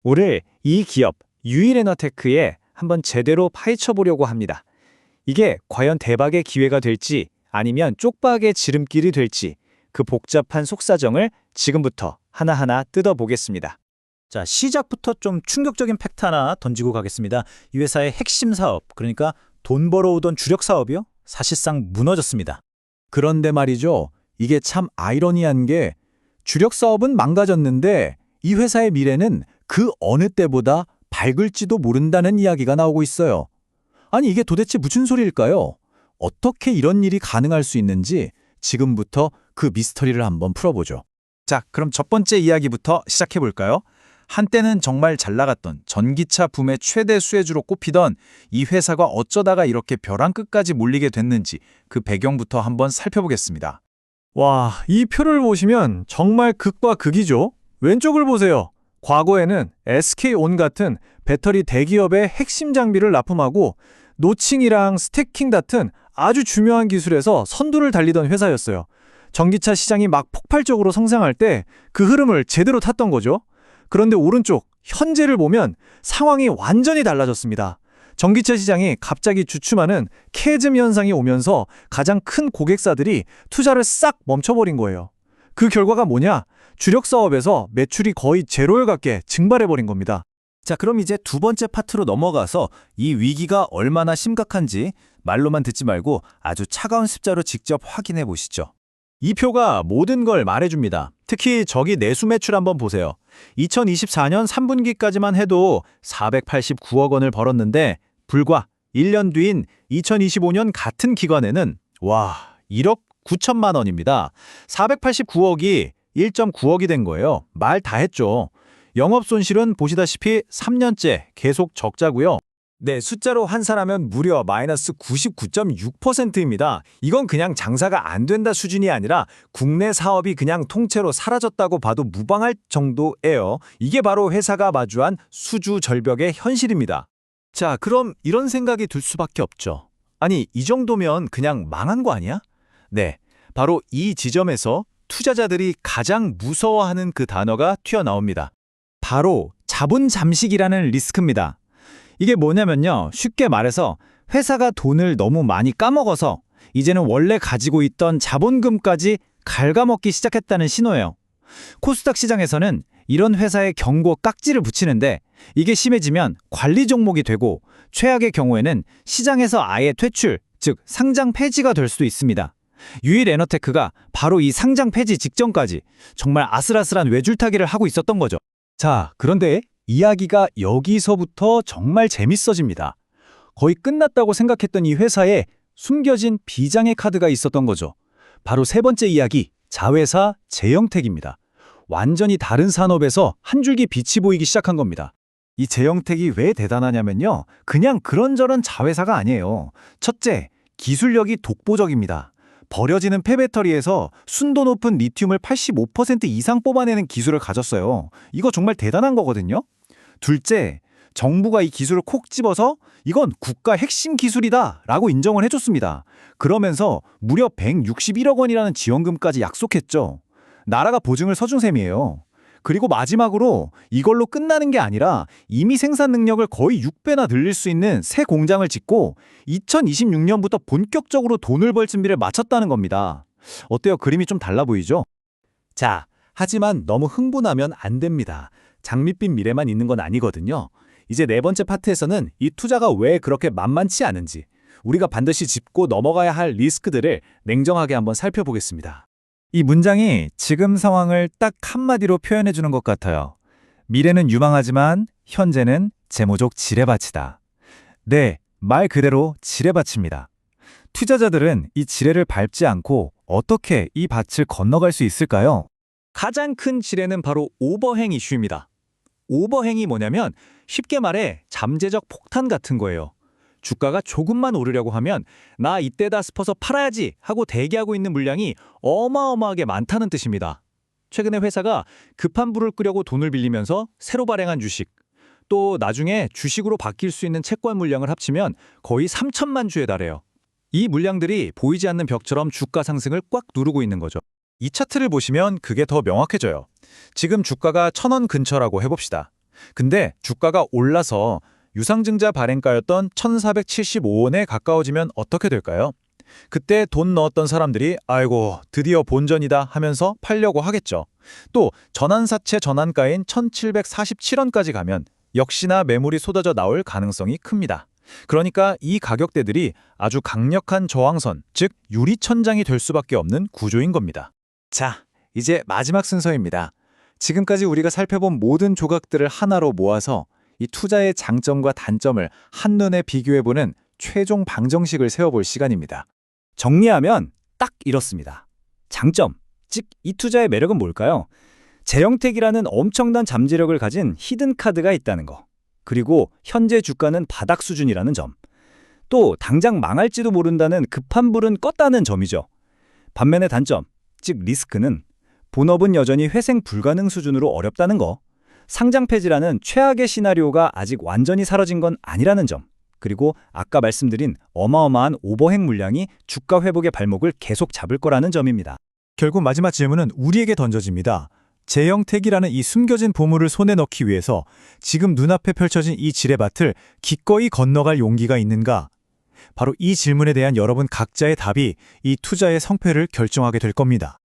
오늘 이 기업 유일에너테크에 한번 제대로 파헤쳐 보려고 합니다. 이게 과연 대박의 기회가 될지 아니면 쪽박의 지름길이 될지 그 복잡한 속사정을 지금부터 하나하나 뜯어보겠습니다. 자, 시작부터 좀 충격적인 팩트 하나 던지고 가겠습니다. 이 회사의 핵심 사업, 그러니까 돈 벌어오던 주력 사업이요? 사실상 무너졌습니다. 그런데 말이죠. 이게 참 아이러니한 게 주력 사업은 망가졌는데 이 회사의 미래는 그 어느 때보다 밝을지도 모른다는 이야기가 나오고 있어요. 아니 이게 도대체 무슨 소리일까요? 어떻게 이런 일이 가능할 수 있는지 지금부터 그 미스터리를 한번 풀어보죠. 자, 그럼 첫 번째 이야기부터 시작해 볼까요? 한때는 정말 잘 나갔던 전기차 붐의 최대 수혜주로 꼽히던 이 회사가 어쩌다가 이렇게 벼랑 끝까지 몰리게 됐는지 그 배경부터 한번 살펴보겠습니다. 와, 이 표를 보시면 정말 극과 극이죠. 왼쪽을 보세요. 과거에는 SK온 같은 배터리 대기업의 핵심 장비를 납품하고 노칭이랑 스태킹 같은 아주 중요한 기술에서 선두를 달리던 회사였어요. 전기차 시장이 막 폭발적으로 성장할 때 그 흐름을 제대로 탔던 거죠. 그런데 오른쪽, 현재를 보면 상황이 완전히 달라졌습니다. 전기차 시장이 갑자기 주춤하는 캐즘 현상이 오면서 가장 큰 고객사들이 투자를 싹 멈춰버린 거예요. 그 결과가 뭐냐? 주력 사업에서 매출이 거의 제로에 가깝게 증발해버린 겁니다. 자, 그럼 이제 두 번째 파트로 넘어가서 이 위기가 얼마나 심각한지 말로만 듣지 말고 아주 차가운 습자로 직접 확인해 보시죠. 이 표가 모든 걸 말해줍니다. 특히 저기 내수 매출 한번 보세요. 2024년 3분기까지만 해도 489억 원을 벌었는데 불과 1년 뒤인 2025년 같은 기간에는 1억 9천만 원입니다. 489억이 1.9억이 된 거예요. 말 다 했죠. 영업 손실은 보시다시피 3년째 계속 적자고요. 네, 숫자로 환산하면 무려 마이너스 99.6%입니다. 이건 그냥 장사가 안 된다 수준이 아니라 국내 사업이 그냥 통째로 사라졌다고 봐도 무방할 정도예요. 이게 바로 회사가 마주한 수주 절벽의 현실입니다. 자, 그럼 이런 생각이 들 수밖에 없죠. 아니, 이 정도면 그냥 망한 거 아니야? 네, 바로 이 지점에서 투자자들이 가장 무서워하는 그 단어가 튀어나옵니다. 바로 자본 잠식이라는 리스크입니다. 이게 뭐냐면요. 쉽게 말해서 회사가 돈을 너무 많이 까먹어서 이제는 원래 가지고 있던 자본금까지 갉아먹기 시작했다는 신호예요. 코스닥 시장에서는 이런 회사의 경고 깍지를 붙이는데 이게 심해지면 관리 종목이 되고 최악의 경우에는 시장에서 아예 퇴출, 즉 상장 폐지가 될 수도 있습니다. 유일에너테크가 바로 이 상장 폐지 직전까지 정말 아슬아슬한 외줄타기를 하고 있었던 거죠. 자, 그런데 이야기가 여기서부터 정말 재밌어집니다. 거의 끝났다고 생각했던 이 회사에 숨겨진 비장의 카드가 있었던 거죠. 바로 세 번째 이야기, 자회사 제영택입니다. 완전히 다른 산업에서 한 줄기 빛이 보이기 시작한 겁니다. 이 제영택이 왜 대단하냐면요. 그냥 그런저런 자회사가 아니에요. 첫째, 기술력이 독보적입니다. 버려지는 폐배터리에서 순도 높은 리튬을 85% 이상 뽑아내는 기술을 가졌어요. 이거 정말 대단한 거거든요. 둘째, 정부가 이 기술을 콕 집어서 이건 국가 핵심 기술이다 라고 인정을 해줬습니다. 그러면서 무려 161억 원이라는 지원금까지 약속했죠. 나라가 보증을 서준 셈이에요. 그리고 마지막으로 이걸로 끝나는 게 아니라 이미 생산 능력을 거의 6배나 늘릴 수 있는 새 공장을 짓고 2026년부터 본격적으로 돈을 벌 준비를 마쳤다는 겁니다. 어때요? 그림이 좀 달라 보이죠? 자, 하지만 너무 흥분하면 안 됩니다. 장밋빛 미래만 있는 건 아니거든요. 이제 네 번째 파트에서는 이 투자가 왜 그렇게 만만치 않은지, 우리가 반드시 짚고 넘어가야 할 리스크들을 냉정하게 한번 살펴보겠습니다. 이 문장이 지금 상황을 딱 한마디로 표현해주는 것 같아요. 미래는 유망하지만 현재는 재무적 지뢰밭이다. 네, 말 그대로 지뢰밭입니다. 투자자들은 이 지뢰를 밟지 않고 어떻게 이 밭을 건너갈 수 있을까요? 가장 큰 지뢰는 바로 오버행 이슈입니다. 오버행이 뭐냐면 쉽게 말해 잠재적 폭탄 같은 거예요. 주가가 조금만 오르려고 하면 나 이때다 싶어서 팔아야지 하고 대기하고 있는 물량이 어마어마하게 많다는 뜻입니다. 최근에 회사가 급한 불을 끄려고 돈을 빌리면서 새로 발행한 주식, 또 나중에 주식으로 바뀔 수 있는 채권 물량을 합치면 거의 3천만 주에 달해요. 이 물량들이 보이지 않는 벽처럼 주가 상승을 꽉 누르고 있는 거죠. 이 차트를 보시면 그게 더 명확해져요. 지금 주가가 1,000원 근처라고 해봅시다. 근데 주가가 올라서 유상증자 발행가였던 1475원에 가까워지면 어떻게 될까요? 그때 돈 넣었던 사람들이 아이고 드디어 본전이다 하면서 팔려고 하겠죠. 또 전환사채 전환가인 1747원까지 가면 역시나 매물이 쏟아져 나올 가능성이 큽니다. 그러니까 이 가격대들이 아주 강력한 저항선, 즉 유리천장이 될 수밖에 없는 구조인 겁니다. 자, 이제 마지막 순서입니다. 지금까지 우리가 살펴본 모든 조각들을 하나로 모아서 이 투자의 장점과 단점을 한눈에 비교해보는 최종 방정식을 세워볼 시간입니다. 정리하면 딱 이렇습니다. 장점, 즉 이 투자의 매력은 뭘까요? 재영택이라는 엄청난 잠재력을 가진 히든 카드가 있다는 거. 그리고 현재 주가는 바닥 수준이라는 점. 또 당장 망할지도 모른다는 급한 불은 껐다는 점이죠. 반면에 단점, 즉 리스크는 본업은 여전히 회생 불가능 수준으로 어렵다는 거. 상장 폐지라는 최악의 시나리오가 아직 완전히 사라진 건 아니라는 점. 그리고 아까 말씀드린 어마어마한 오버행 물량이 주가 회복의 발목을 계속 잡을 거라는 점입니다. 결국 마지막 질문은 우리에게 던져집니다. 재영택이라는 이 숨겨진 보물을 손에 넣기 위해서 지금 눈앞에 펼쳐진 이 지뢰밭을 기꺼이 건너갈 용기가 있는가? 바로 이 질문에 대한 여러분 각자의 답이 이 투자의 성패를 결정하게 될 겁니다.